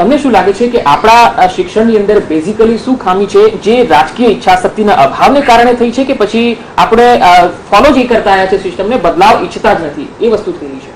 તમને શું લાગે છે કે આપણા શિક્ષણની અંદર બેઝિકલી શું ખામી છે જે રાજકીય ઈચ્છાશક્તિના અભાવને કારણે થઈ છે કે પછી આપણે ફોલો જે કરતા આવ્યા છે સિસ્ટમને બદલાવ ઈચ્છતા જ નથી એ વસ્તુ થઈ છે?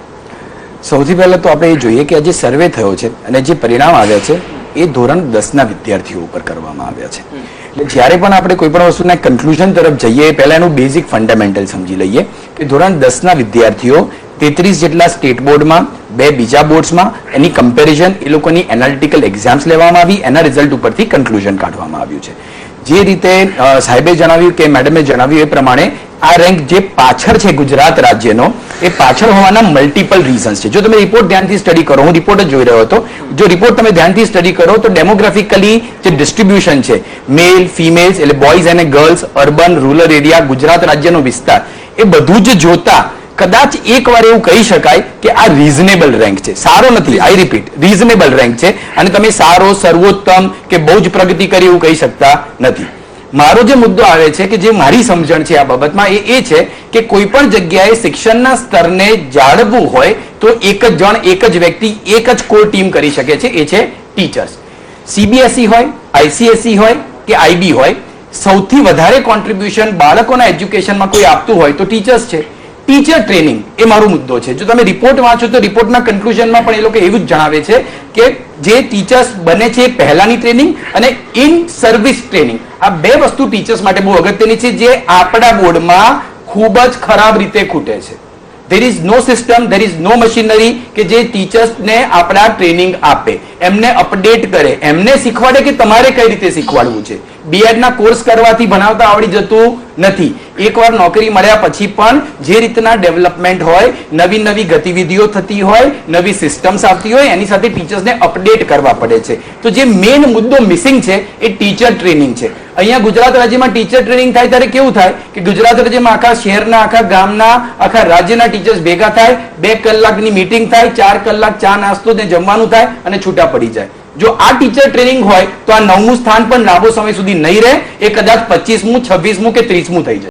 સૌથી પહેલા તો આપણે એ જોઈએ કે આ જે સર્વે થયો છે અને જે પરિણામ આવ્યા છે એ ધોરણ 10 ના વિદ્યાર્થીઓ ઉપર કરવામાં આવ્યા છે. એટલે જ્યારે પણ આપણે કોઈ પણ વસ્તુના કન્ક્લુઝન તરફ જઈએ પહેલા એનું બેઝિક ફંડામેન્ટલ સમજી લઈએ કે ધોરણ 10 ના વિદ્યાર્થીઓ 33 જેટલા સ્ટેટ બોર્ડમાં, 2 બીજા બોર્ડ્સમાં એની કમ્પેરિઝન એ લોકોની એનાલિટિકલ એક્ઝામ્સ લેવામાં આવી, એના રિઝલ્ટ ઉપરથી કન્ક્લુઝન કાઢવામાં આવ્યું છે. જે રીતે સાહેબે જણાવ્યું કે મેડમે જણાવ્યું એ પ્રમાણે આ રેન્ક જે પાછળ છે ગુજરાત રાજ્યનો એ પાછળ હોવાના મલ્ટિપલ રીઝન્સ છે. જો તમે રિપોર્ટ ધ્યાનથી સ્ટડી કરો, હું રિપોર્ટ જ જોઈ રહ્યો હતો, જો રિપોર્ટ તમે ધ્યાનથી સ્ટડી કરો તો ડેમોગ્રાફિકલી જે ડિસ્ટ્રીબ્યુશન છે મેલ ફિમેલ્સ એટલે બોયઝ અને girls, urban rural area, Gujarat રાજ્યનો વિસ્તાર એ બધું જ જોતા કદાચ એકવાર એવું કહી શકાય કે આ રીઝનેબલ રેન્ક છે. સારો નથી, આઈ રિપીટ, રીઝનેબલ રેન્ક છે અને તમે સારો, સર્વોત્તમ કે બહુ જ પ્રગતિ કરી એવું કહી શકતા નથી. મારો જે મુદ્દો આવે છે કે જે મારી સમજણ છે આ બાબતમાં એ છે કે કોઈ પણ જગ્યાએ શિક્ષણના સ્તરને જાળવવું હોય તો એક જ જણ, એક જ વ્યક્તિ, એક જ કોર ટીમ કરી શકે છે, એ છે ટીચર્સ. CBSE હોય, ICSE હોય કે IB હોય, સૌથી વધારે કોન્ટ્રીબ્યુશન બાળકોના એજ્યુકેશનમાં કોઈ આપતું હોય તો ટીચર્સ છે. ટીચર ટ્રેનિંગ એ મારો મુદ્દો છે. જો તમે રિપોર્ટ વાંચો તો રિપોર્ટના કન્ક્લુઝનમાં પણ એ લોકો એવું જ જણાવે છે કે જે ટીચર્સ બને છે પહેલાની ટ્રેનિંગ અને ઇન સર્વિસ ટ્રેનિંગ, આ બે વસ્તુ ટીચર્સ માટે બહુ અગત્યની છે જે આપણા બોર્ડમાં ખૂબ જ ખરાબ રીતે ખૂટે છે. there is no system, there is no machinery કે જે ટીચર્સને આપણા ટ્રેનિંગ આપે, એમને અપડેટ કરે, એમને શીખવાડે કે તમારે કઈ રીતે શીખવાડવું છે. B.Ed ના કોર્સ કરવાથી ભણાવતા આવડી જતું નથી. એકવાર નોકરી મળ્યા પછી પણ જે રીતના ડેવલપમેન્ટ હોય, નવી નવી ગતિવિધિઓ થતી હોય, નવી સિસ્ટમ્સ આવતી હોય, એની સાથે ટીચર્સને અપડેટ કરવા પડે છે. તો જે મેઇન મુદ્દો મિસિંગ છે એ ટીચર ટ્રેનિંગ છે. અહીંયા ગુજરાત રાજ્યમાં ટીચર ટ્રેનિંગ થાય ત્યારે કેવું થાય કે ગુજરાત રાજ્યમાં આખા શહેરના, આખા ગામના, આખા રાજ્યના ટીચર્સ ભેગા થાય, 2 કલાકની મીટિંગ થાય, 4 કલાક ચા નાસ્તો ને જમવાનું થાય અને છૂટા પડી જાય. જો આ ટીચર ટ્રેનિંગ હોય તો આ 9મું સ્થાન પણ લાંબો સમય સુધી નહીં રહે, એ કદાચ 25મું, 26મું કે 30મું થઈ જાય.